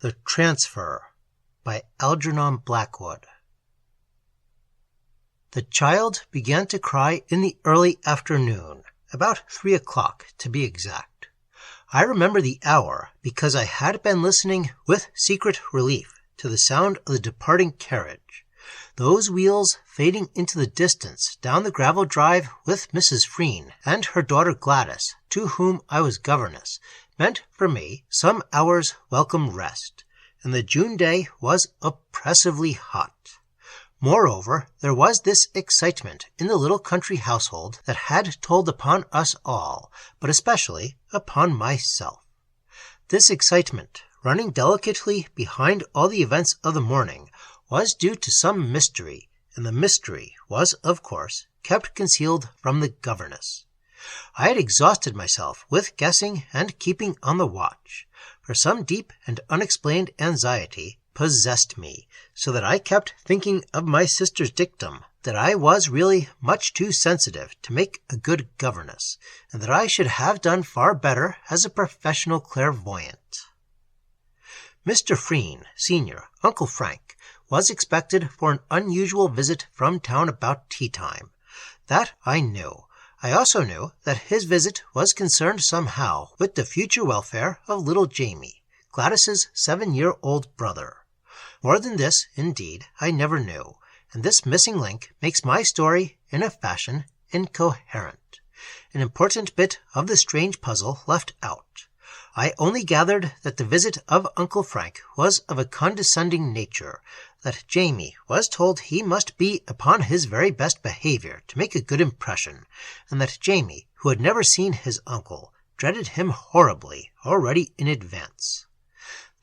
The Transfer by Algernon Blackwood. The child began to cry in the early afternoon, about 3 o'clock to be exact. I remember the hour because I had been listening with secret relief to the sound of the departing carriage, those wheels fading into the distance down the gravel drive with Mrs. Frene and her daughter Gladys, to whom I was governess, meant for me some hours' welcome rest, and the June day was oppressively hot. Moreover, there was this excitement in the little country household that had told upon us all, but especially upon myself. This excitement, running delicately behind all the events of the morning, was due to some mystery, and the mystery was, of course, kept concealed from the governess. I had exhausted myself with guessing and keeping on the watch, for some deep and unexplained anxiety possessed me, so that I kept thinking of my sister's dictum that I was really much too sensitive to make a good governess, and that I should have done far better as a professional clairvoyant. Mr. Frene, Sr., Uncle Frank, was expected for an unusual visit from town about tea-time. That I knew. I also knew that his visit was concerned somehow with the future welfare of little Jamie, Gladys's 7-year-old brother. More than this, indeed, I never knew, and this missing link makes my story, in a fashion, incoherent. An important bit of the strange puzzle left out. I only gathered that the visit of Uncle Frank was of a condescending nature, that Jamie was told he must be upon his very best behavior to make a good impression, and that Jamie, who had never seen his uncle, dreaded him horribly already in advance.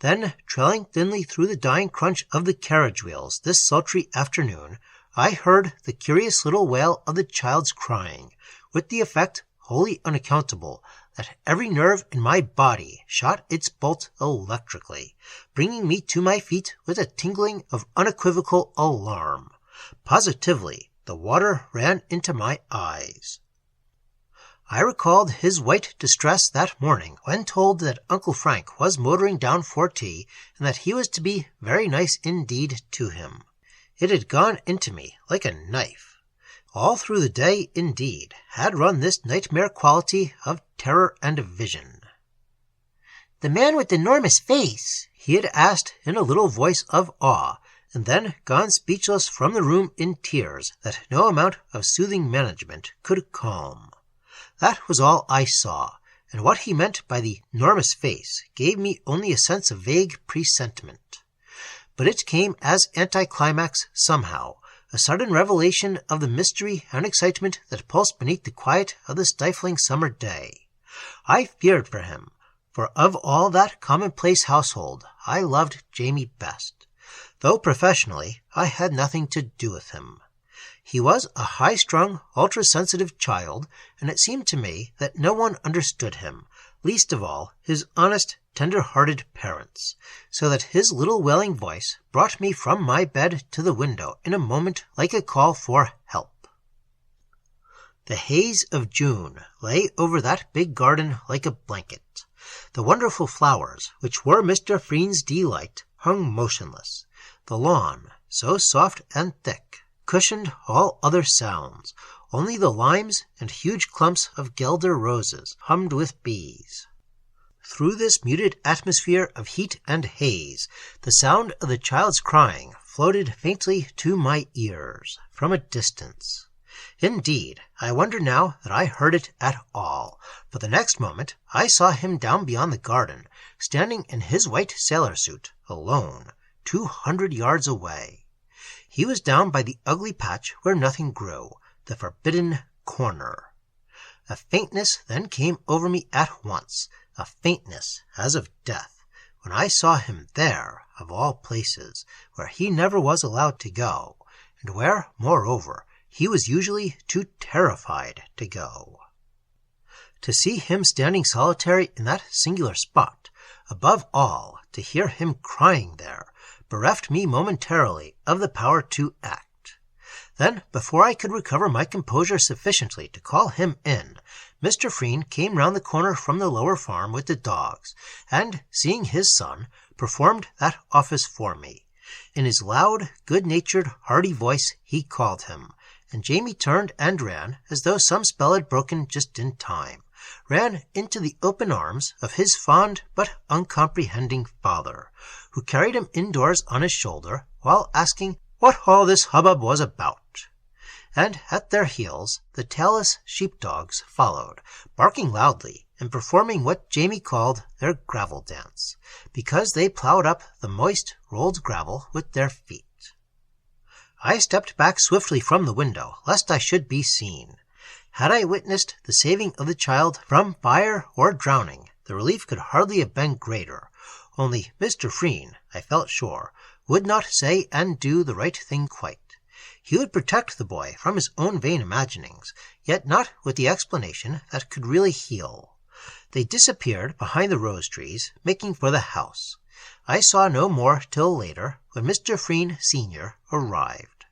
Then, trailing thinly through the dying crunch of the carriage wheels this sultry afternoon, I heard the curious little wail of the child's crying, with the effect, wholly unaccountable, that every nerve in my body shot its bolt electrically, bringing me to my feet with a tingling of unequivocal alarm. Positively, the water ran into my eyes. I recalled his white distress that morning when told that Uncle Frank was motoring down for tea and that he was to be very nice indeed to him. It had gone into me like a knife. All through the day, indeed, had run this nightmare quality of terror and vision. "The man with the enormous face?" he had asked in a little voice of awe, and then gone speechless from the room in tears that no amount of soothing management could calm. That was all I saw, and what he meant by the enormous face gave me only a sense of vague presentiment. But it came as anticlimax somehow, a sudden revelation of the mystery and excitement that pulsed beneath the quiet of the stifling summer day. I feared for him, for of all that commonplace household I loved Jamie best, though professionally I had nothing to do with him. He was a high-strung, ultra-sensitive child, and it seemed to me that no one understood him, least of all his honest, tender-hearted parents, so that his little wailing voice brought me from my bed to the window in a moment like a call for help. The haze of June lay over that big garden like a blanket. The wonderful flowers, which were Mr. Frene's delight, hung motionless. The lawn, so soft and thick, cushioned all other sounds. Only the limes and huge clumps of Guelder-roses hummed with bees. Through this muted atmosphere of heat and haze, the sound of the child's crying floated faintly to my ears from a distance. Indeed, I wonder now that I heard it at all, for the next moment I saw him down beyond the garden, standing in his white sailor suit, alone, 200 yards away. He was down by the ugly patch where nothing grew, the forbidden corner. A faintness then came over me at once, a faintness as of death, when I saw him there, of all places, where he never was allowed to go, and where, moreover, he was usually too terrified to go. To see him standing solitary in that singular spot, above all, to hear him crying there, bereft me momentarily of the power to act. Then, before I could recover my composure sufficiently to call him in, Mr. Frene came round the corner from the lower farm with the dogs, and, seeing his son, performed that office for me. In his loud, good-natured, hearty voice he called him, and Jamie turned and ran, as though some spell had broken just in time, ran into the open arms of his fond but uncomprehending father, who carried him indoors on his shoulder, while asking what all this hubbub was about. And at their heels the tailless sheep-dogs followed, barking loudly and performing what Jamie called their gravel dance, because they ploughed up the moist, rolled gravel with their feet. I stepped back swiftly from the window, lest I should be seen. Had I witnessed the saving of the child from fire or drowning, the relief could hardly have been greater. Only Mr. Frene, I felt sure, would not say and do the right thing quite. He would protect the boy from his own vain imaginings, yet not with the explanation that could really heal. They disappeared behind the rose trees, making for the house. I saw no more till later, when Mr. Frene Sr. arrived.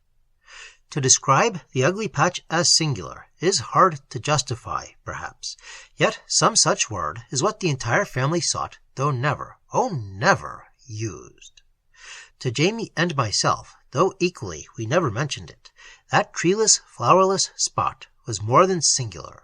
To describe the ugly patch as singular is hard to justify, perhaps, yet some such word is what the entire family sought, though never, oh never, used. To Jamie and myself, though equally we never mentioned it, that treeless, flowerless spot was more than singular.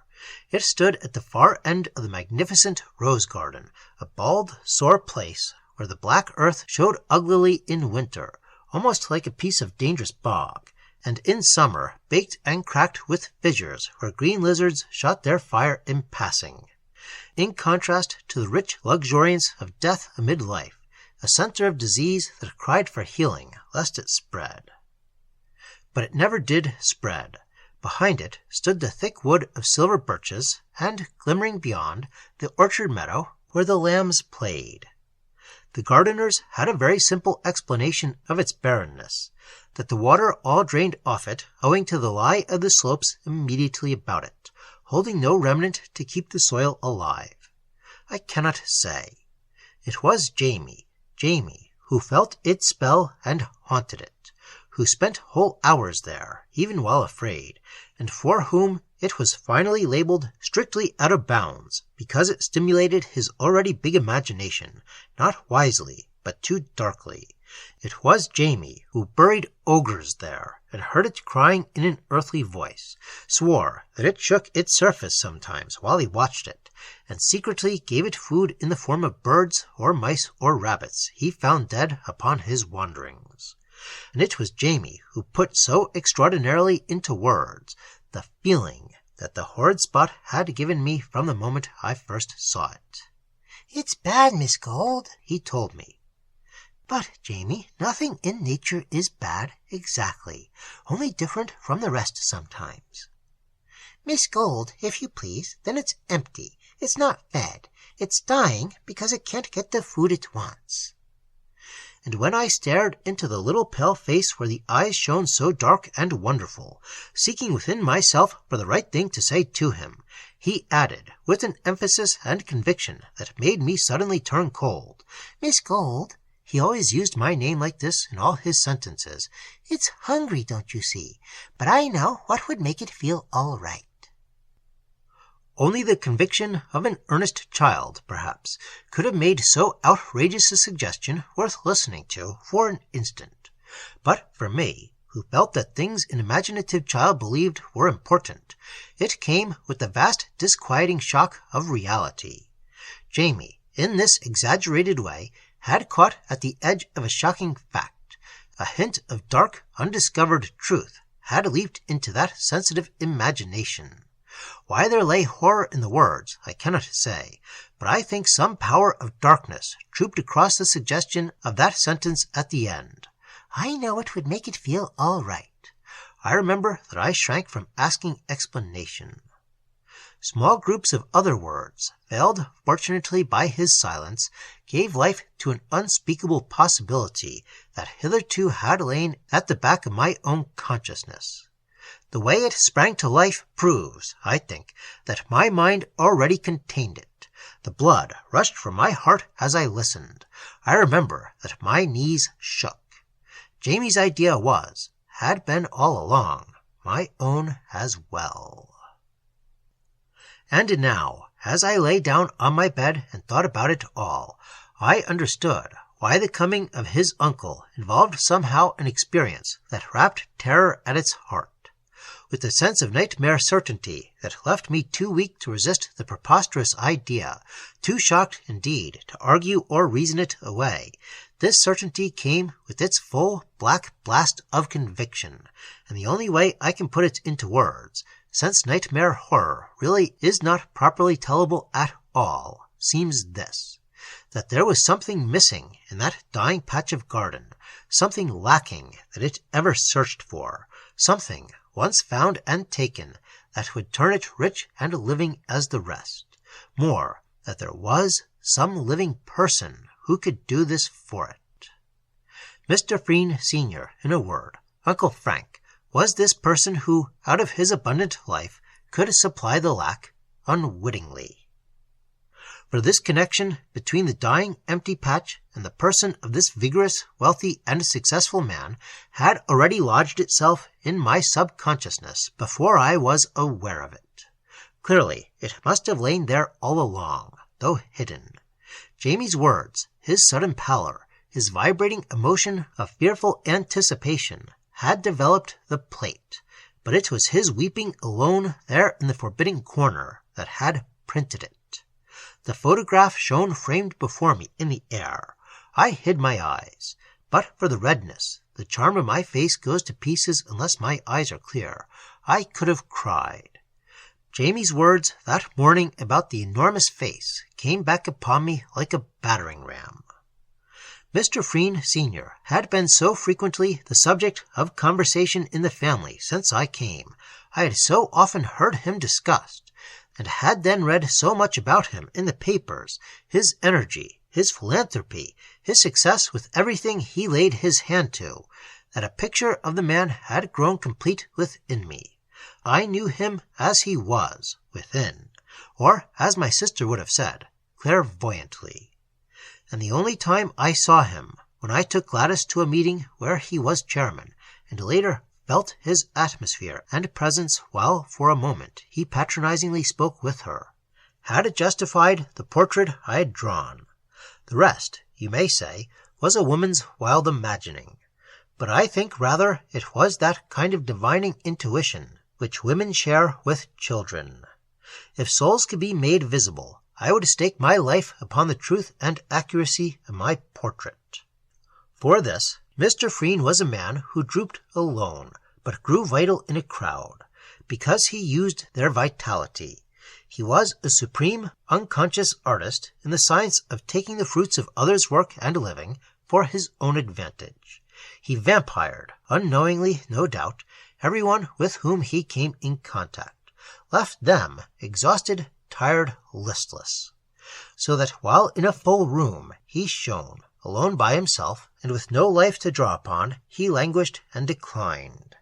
It stood at the far end of the magnificent rose garden, a bald, sore place where the black earth showed uglily in winter, almost like a piece of dangerous bog, and in summer baked and cracked with fissures where green lizards shot their fire in passing. In contrast to the rich luxuriance of death amid life, a center of disease that cried for healing lest it spread. But it never did spread. Behind it stood the thick wood of silver birches, and, glimmering beyond, the orchard meadow where the lambs played. The gardeners had a very simple explanation of its barrenness, that the water all drained off it owing to the lie of the slopes immediately about it, holding no remnant to keep the soil alive. I cannot say. It was Jamie, who felt its spell and haunted it, who spent whole hours there, even while afraid, and for whom it was finally labeled strictly out of bounds, because it stimulated his already big imagination, not wisely, but too darkly. It was Jamie who buried ogres there, and heard it crying in an earthly voice, swore that it shook its surface sometimes while he watched it, and secretly gave it food in the form of birds or mice or rabbits he found dead upon his wanderings. And it was Jamie who put so extraordinarily into words the feeling that the horrid spot had given me from the moment I first saw it. "It's bad, Miss Gold," he told me. "But, Jamie, nothing in nature is bad exactly, only different from the rest sometimes." "Miss Gold, if you please, then it's empty. It's not fed. It's dying because it can't get the food it wants." And when I stared into the little pale face where the eyes shone so dark and wonderful, seeking within myself for the right thing to say to him, he added, with an emphasis and conviction that made me suddenly turn cold, "Miss Gold," he always used my name like this in all his sentences, "it's hungry, don't you see? But I know what would make it feel all right." Only the conviction of an earnest child, perhaps, could have made so outrageous a suggestion worth listening to for an instant. But for me, who felt that things an imaginative child believed were important, it came with the vast disquieting shock of reality. Jamie, in this exaggerated way, had caught at the edge of a shocking fact. A hint of dark, undiscovered truth had leaped into that sensitive imagination. Why there lay horror in the words, I cannot say, but I think some power of darkness trooped across the suggestion of that sentence at the end. "I know it would make it feel all right." I remember that I shrank from asking explanation. Small groups of other words, veiled fortunately by his silence, gave life to an unspeakable possibility that hitherto had lain at the back of my own consciousness. The way it sprang to life proves, I think, that my mind already contained it. The blood rushed from my heart as I listened. I remember that my knees shook. Jamie's idea had been all along, my own as well. And now, as I lay down on my bed and thought about it all, I understood why the coming of his uncle involved somehow an experience that wrapped terror at its heart, with a sense of nightmare certainty that left me too weak to resist the preposterous idea, too shocked indeed to argue or reason it away. This certainty came with its full black blast of conviction, and the only way I can put it into words, since nightmare horror really is not properly tellable at all, seems this: that there was something missing in that dying patch of garden, something lacking that it ever searched for, something once found and taken that would turn it rich and living as the rest. More, that there was some living person who could do this for it. Mr. Frene Sr., in a word, Uncle Frank, was this person who, out of his abundant life, could supply the lack unwittingly. For this connection between the dying empty patch and the person of this vigorous, wealthy, and successful man had already lodged itself in my subconsciousness before I was aware of it. Clearly, it must have lain there all along, though hidden. Jamie's words, his sudden pallor, his vibrating emotion of fearful anticipation had developed the plate, but it was his weeping alone there in the forbidding corner that had printed it. The photograph shone framed before me in the air. I hid my eyes. But for the redness, the charm of my face goes to pieces unless my eyes are clear. I could have cried. Jamie's words that morning about the enormous face came back upon me like a battering ram. Mr. Frene Sr. had been so frequently the subject of conversation in the family since I came. I had so often heard him discussed, and had then read so much about him in the papers, his energy, his philanthropy, his success with everything he laid his hand to, that a picture of the man had grown complete within me. I knew him as he was, within, or, as my sister would have said, clairvoyantly. And the only time I saw him, when I took Gladys to a meeting where he was chairman, and later felt his atmosphere and presence while, for a moment, he patronizingly spoke with her, had justified the portrait I had drawn. The rest, you may say, was a woman's wild imagining. But I think rather it was that kind of divining intuition which women share with children. If souls could be made visible, I would stake my life upon the truth and accuracy of my portrait. For this, Mr. Frene was a man who drooped alone, but grew vital in a crowd, because he used their vitality. He was a supreme, unconscious artist in the science of taking the fruits of others' work and living for his own advantage. He vampired, unknowingly, no doubt, everyone with whom he came in contact, left them exhausted, tired, listless, so that while in a full room he shone, alone by himself, and with no life to draw upon, he languished and declined.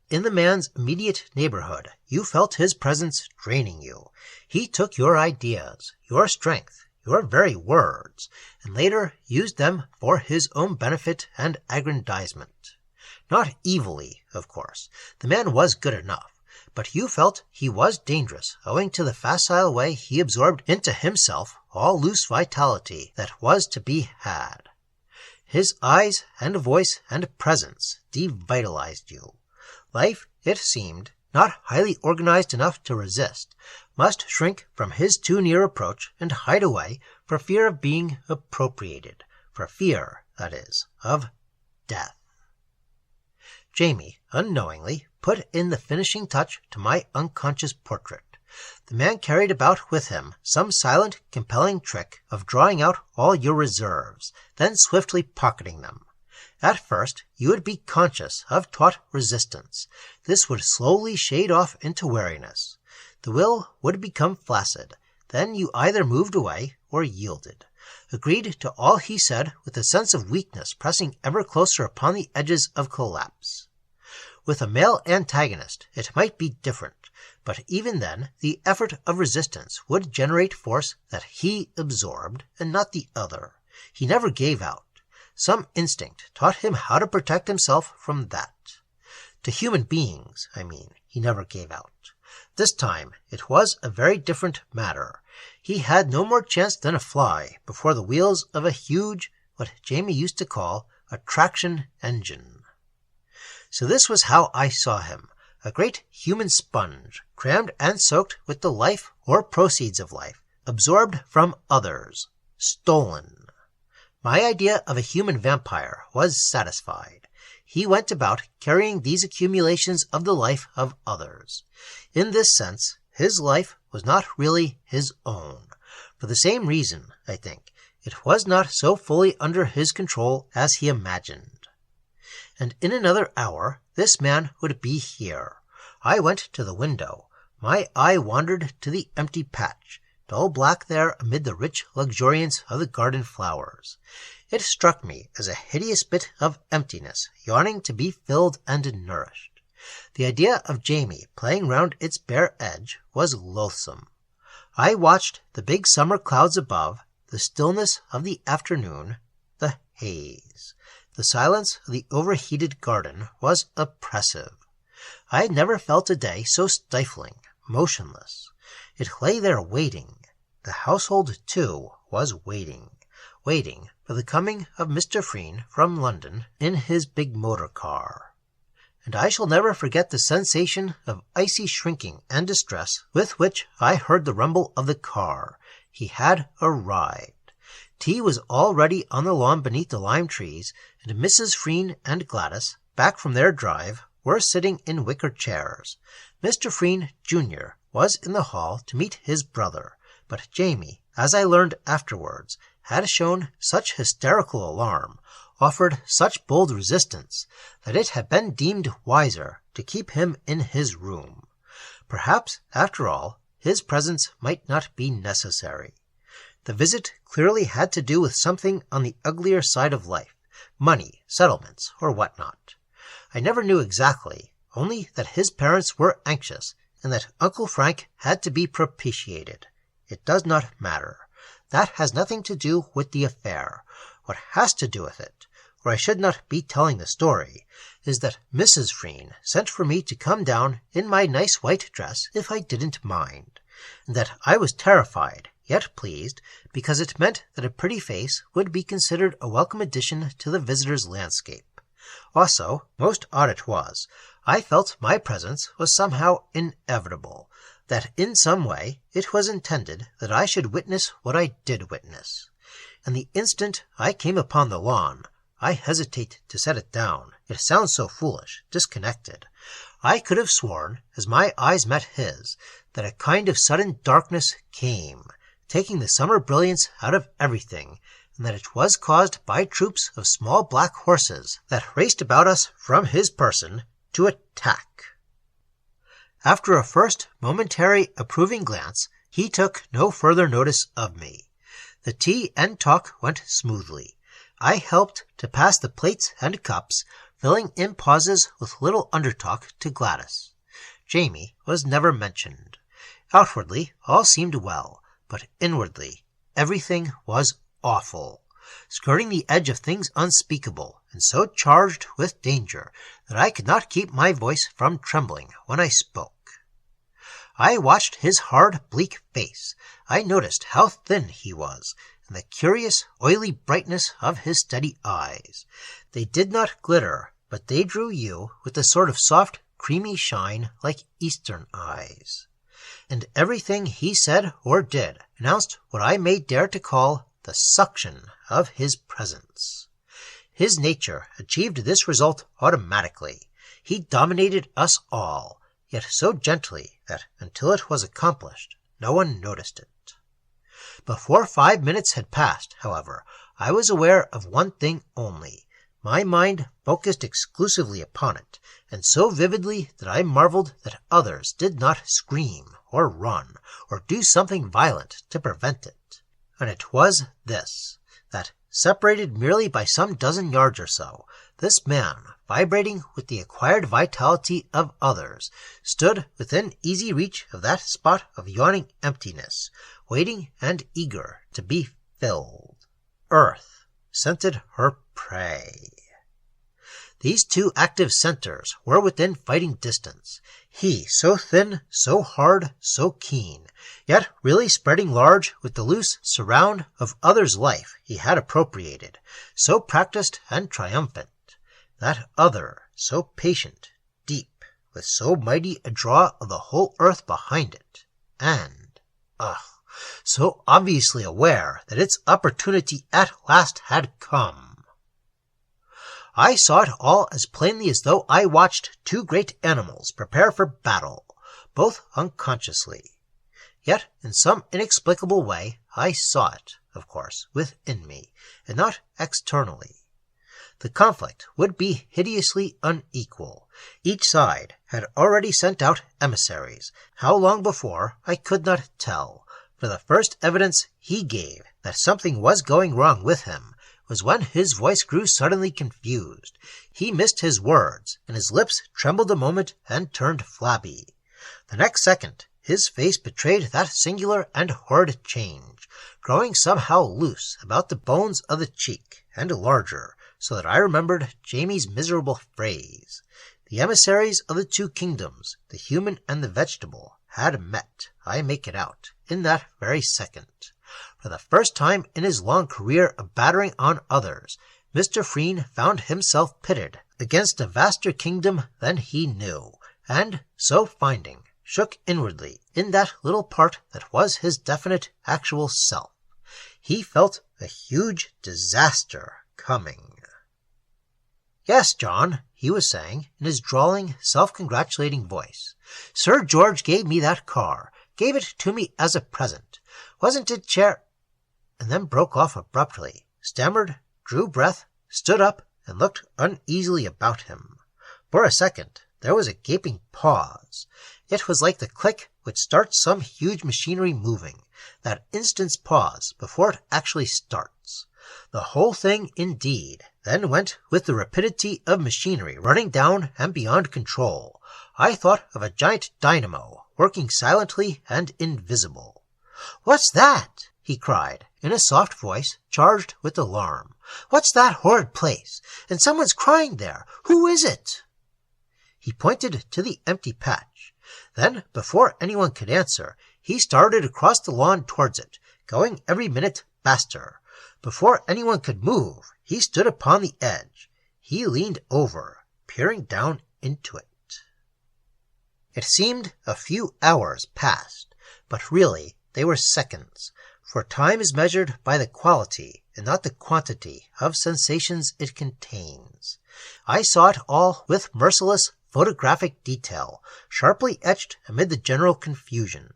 In the man's immediate neighborhood, you felt his presence draining you. He took your ideas, your strength, your very words, and later used them for his own benefit and aggrandizement. Not evilly, of course. The man was good enough, but you felt he was dangerous, owing to the facile way he absorbed into himself all loose vitality that was to be had. His eyes and voice and presence devitalized you. Life, it seemed, not highly organized enough to resist, must shrink from his too near approach and hide away for fear of being appropriated, for fear, that is, of death. Jamie, unknowingly, put in the finishing touch to my unconscious portrait. The man carried about with him some silent, compelling trick of drawing out all your reserves, then swiftly pocketing them. At first, you would be conscious of taut resistance. This would slowly shade off into wariness. The will would become flaccid. Then you either moved away or yielded, agreed to all he said with a sense of weakness pressing ever closer upon the edges of collapse. With a male antagonist, it might be different, but even then the effort of resistance would generate force that he absorbed and not the other. He never gave out. Some instinct taught him how to protect himself from that. To human beings, he never gave out. This time it was a very different matter. He had no more chance than a fly before the wheels of a huge, what Jamie used to call, a traction engine. So this was how I saw him, a great human sponge, crammed and soaked with the life or proceeds of life, absorbed from others, stolen. My idea of a human vampire was satisfied. He went about carrying these accumulations of the life of others. In this sense, his life was not really his own. For the same reason, I think, it was not so fully under his control as he imagined. And in another hour, this man would be here. I went to the window. My eye wandered to the empty patch, dull black there amid the rich luxuriance of the garden flowers. It struck me as a hideous bit of emptiness, yawning to be filled and nourished. The idea of Jamie playing round its bare edge was loathsome. I watched the big summer clouds above, the stillness of the afternoon, the haze. The silence of the overheated garden was oppressive. I had never felt a day so stifling, motionless. It lay there waiting. The household, too, was waiting for the coming of Mr. Frene from London in his big motor car. And I shall never forget the sensation of icy shrinking and distress with which I heard the rumble of the car. He had arrived. Tea was already on the lawn beneath the lime trees, and Mrs. Frene and Gladys, back from their drive, were sitting in wicker chairs. Mr. Frene, Jr., was in the hall to meet his brother, but Jamie, as I learned afterwards, had shown such hysterical alarm, offered such bold resistance, that it had been deemed wiser to keep him in his room. Perhaps, after all, his presence might not be necessary. The visit clearly had to do with something on the uglier side of life, money, settlements, or what not. I never knew exactly, only that his parents were anxious, and that Uncle Frank had to be propitiated. It does not matter. That has nothing to do with the affair. What has to do with it, or I should not be telling the story, is that Mrs. Frene sent for me to come down in my nice white dress if I didn't mind, and that I was terrified, yet pleased, because it meant that a pretty face would be considered a welcome addition to the visitor's landscape. Also, most odd it was, I felt my presence was somehow inevitable, that in some way it was intended that I should witness what I did witness. And the instant I came upon the lawn, I hesitate to set it down, it sounds so foolish, disconnected. I could have sworn, as my eyes met his, that a kind of sudden darkness came, taking the summer brilliance out of everything, and that it was caused by troops of small black horses that raced about us from his person to attack. After a first momentary approving glance, he took no further notice of me. The tea and talk went smoothly. I helped to pass the plates and cups, filling in pauses with little undertalk to Gladys. Jamie was never mentioned. Outwardly, all seemed well, but inwardly, everything was awful, skirting the edge of things unspeakable, and so charged with danger that I could not keep my voice from trembling when I spoke. I watched his hard, bleak face. I noticed how thin he was, and the curious, oily brightness of his steady eyes. They did not glitter, but they drew you with a sort of soft, creamy shine like Eastern eyes. And everything he said or did announced what I may dare to call the suction of his presence. His nature achieved this result automatically. He dominated us all, yet so gently that, until it was accomplished, no one noticed it. Before 5 minutes had passed, however, I was aware of one thing only. My mind focused exclusively upon it, and so vividly that I marveled that others did not scream, or run, or do something violent to prevent it. And it was this, that, separated merely by some dozen yards or so, this man, vibrating with the acquired vitality of others, stood within easy reach of that spot of yawning emptiness, waiting and eager to be filled. Earth scented her prey. These two active centers were within fighting distance. He so thin, so hard, so keen, yet really spreading large with the loose surround of others' life he had appropriated, so practiced and triumphant. That other, so patient, deep, with so mighty a draw of the whole earth behind it, and, so obviously aware that its opportunity at last had come. I saw it all as plainly as though I watched two great animals prepare for battle, both unconsciously. Yet, in some inexplicable way, I saw it, of course, within me, and not externally. The conflict would be hideously unequal. Each side had already sent out emissaries. How long before, I could not tell, for the first evidence he gave that something was going wrong with him was when his voice grew suddenly confused. He missed his words, and his lips trembled a moment and turned flabby. The next second, his face betrayed that singular and horrid change, growing somehow loose about the bones of the cheek, and larger, so that I remembered Jamie's miserable phrase. The emissaries of the two kingdoms, the human and the vegetable, had met, I make it out, in that very second. For the first time in his long career of battering on others, Mr. Frene found himself pitted against a vaster kingdom than he knew, and, so finding, shook inwardly in that little part that was his definite, actual self. He felt a huge disaster coming. "Yes, John," he was saying, in his drawling, self-congratulating voice. "Sir George gave me that car, gave it to me as a present. Wasn't it and then broke off abruptly, stammered, drew breath, stood up, and looked uneasily about him. For a second there was a gaping pause. It was like the click which starts some huge machinery moving, that instant's pause before it actually starts. The whole thing, indeed, then went with the rapidity of machinery running down and beyond control. I thought of a giant dynamo, working silently and invisible. "What's that?" he cried, in a soft voice charged with alarm. "What's that horrid place? And someone's crying there. Who is it?" He pointed to the empty patch. Then, before anyone could answer, he started across the lawn towards it, going every minute faster. Before anyone could move, he stood upon the edge. He leaned over, peering down into it. It seemed a few hours passed, but really they were seconds, for time is measured by the quality and not the quantity of sensations it contains. I saw it all with merciless photographic detail, sharply etched amid the general confusion.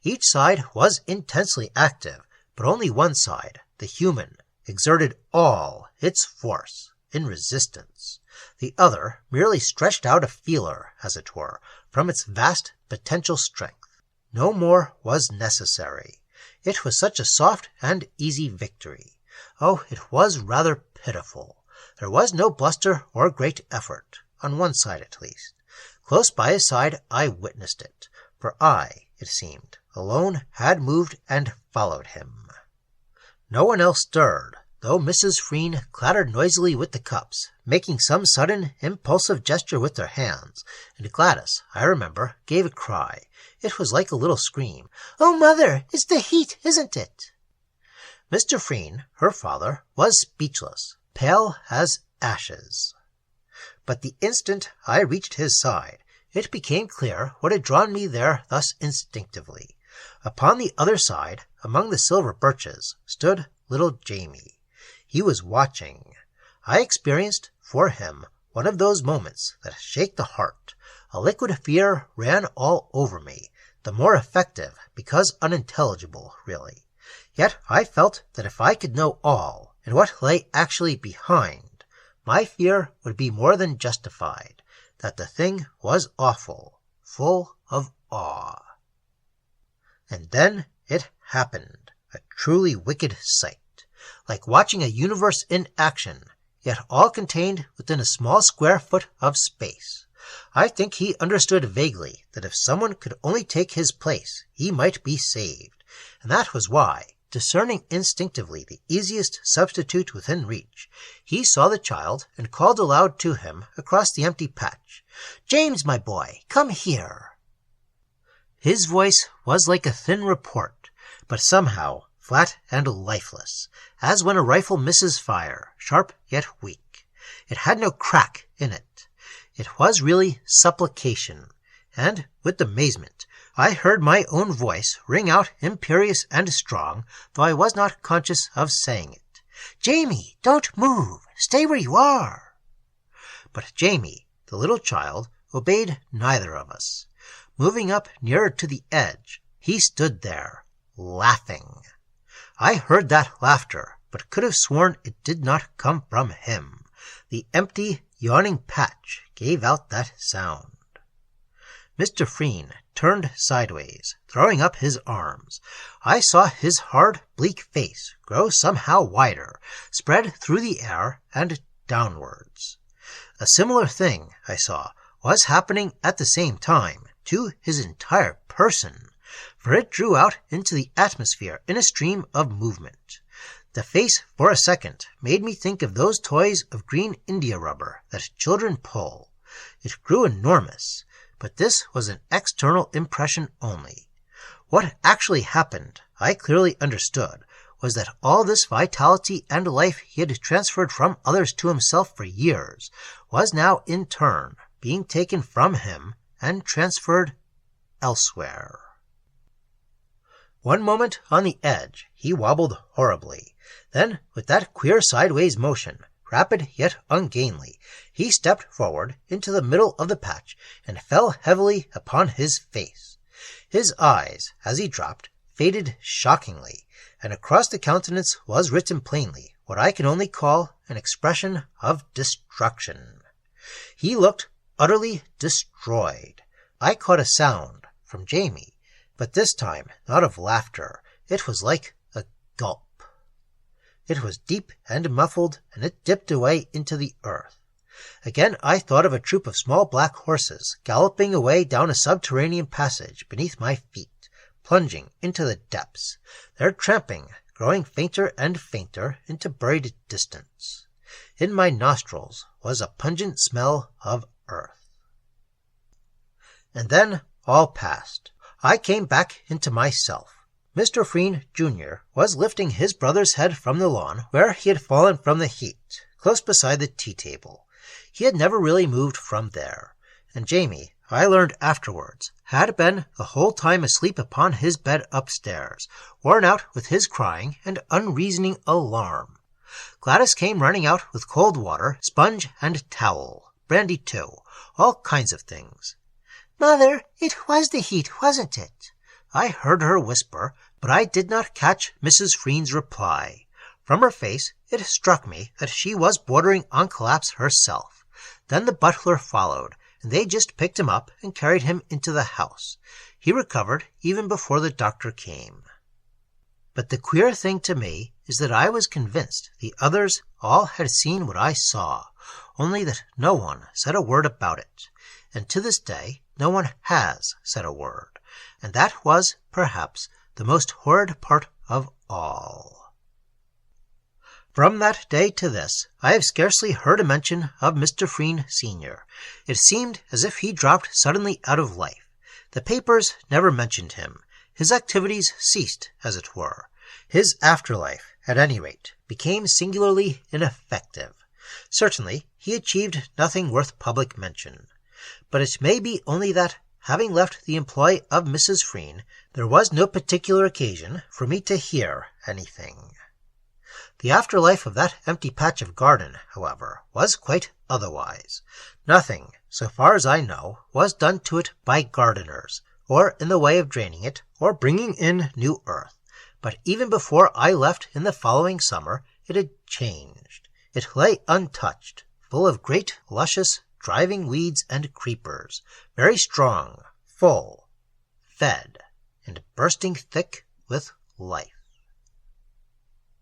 Each side was intensely active, but only one side, the human, exerted all its force in resistance. The other merely stretched out a feeler, as it were, from its vast potential strength. No more was necessary. It was such a soft and easy victory. Oh, it was rather pitiful. There was no bluster or great effort, on one side at least. Close by his side I witnessed it, for I, it seemed, alone had moved and followed him. No one else stirred, though Mrs. Frene clattered noisily with the cups, making some sudden, impulsive gesture with her hands, and Gladys, I remember, gave a cry. It was like a little scream. "Oh, Mother, it's the heat, isn't it?" Mr. Frene, her father, was speechless, pale as ashes. But the instant I reached his side, it became clear what had drawn me there thus instinctively. Upon the other side, among the silver birches, stood little Jamie. He was watching. I experienced, for him, one of those moments that shake the heart. A liquid fear ran all over me, the more effective because unintelligible, really. Yet I felt that if I could know all, and what lay actually behind, my fear would be more than justified, that the thing was awful, full of awe. And then it happened, a truly wicked sight, like watching a universe in action, yet all contained within a small square foot of space. I think he understood vaguely that if someone could only take his place, he might be saved, and that was why, discerning instinctively the easiest substitute within reach, he saw the child and called aloud to him across the empty patch, "James, my boy, come here." His voice was like a thin report, but somehow flat and lifeless, as when a rifle misses fire, sharp yet weak. It had no crack in it. It was really supplication, and with amazement I heard my own voice ring out imperious and strong, though I was not conscious of saying it. "Jamie, don't move. Stay where you are." But Jamie, the little child, obeyed neither of us. Moving up nearer to the edge, he stood there, laughing. I heard that laughter, but could have sworn it did not come from him. The empty, yawning patch gave out that sound. Mr. Frene turned sideways, throwing up his arms. I saw his hard, bleak face grow somehow wider, spread through the air and downwards. A similar thing, I saw, was happening at the same time to his entire person, for it drew out into the atmosphere in a stream of movement. The face for a second made me think of those toys of green India rubber that children pull. It grew enormous, but this was an external impression only. What actually happened, I clearly understood, was that all this vitality and life he had transferred from others to himself for years was now in turn being taken from him and transferred elsewhere. One moment on the edge, he wobbled horribly. Then, with that queer sideways motion, rapid yet ungainly, he stepped forward into the middle of the patch and fell heavily upon his face. His eyes, as he dropped, faded shockingly, and across the countenance was written plainly what I can only call an expression of destruction. He looked utterly destroyed. I caught a sound from Jamie, but this time not of laughter. It was like a gulp. It was deep and muffled, and it dipped away into the earth. Again I thought of a troop of small black horses galloping away down a subterranean passage beneath my feet, plunging into the depths, their tramping growing fainter and fainter into buried distance. In my nostrils was a pungent smell of earth. And then all passed. I came back into myself. Mr. Frene, Jr. was lifting his brother's head from the lawn where he had fallen from the heat, close beside the tea-table. He had never really moved from there, and Jamie, I learned afterwards, had been the whole time asleep upon his bed upstairs, worn out with his crying and unreasoning alarm. Gladys came running out with cold water, sponge and towel, brandy too, all kinds of things. "Mother, it was the heat, wasn't it?" I heard her whisper, but I did not catch Mrs. Frene's reply. From her face, it struck me that she was bordering on collapse herself. Then the butler followed, and they just picked him up and carried him into the house. He recovered even before the doctor came. But the queer thing to me is that I was convinced the others all had seen what I saw, only that no one said a word about it. And to this day, no one has said a word, and that was, perhaps, the most horrid part of all. From that day to this, I have scarcely heard a mention of Mr. Frene, Sr. It seemed as if he dropped suddenly out of life. The papers never mentioned him. His activities ceased, as it were. His afterlife, at any rate, became singularly ineffective. Certainly, he achieved nothing worth public mention. But it may be only that, having left the employ of Mrs. Frene, there was no particular occasion for me to hear anything. The afterlife of that empty patch of garden, however, was quite otherwise. Nothing, so far as I know, was done to it by gardeners, or in the way of draining it, or bringing in new earth. But even before I left in the following summer, it had changed. It lay untouched, full of great, luscious, driving weeds and creepers, very strong, full, fed, and bursting thick with life.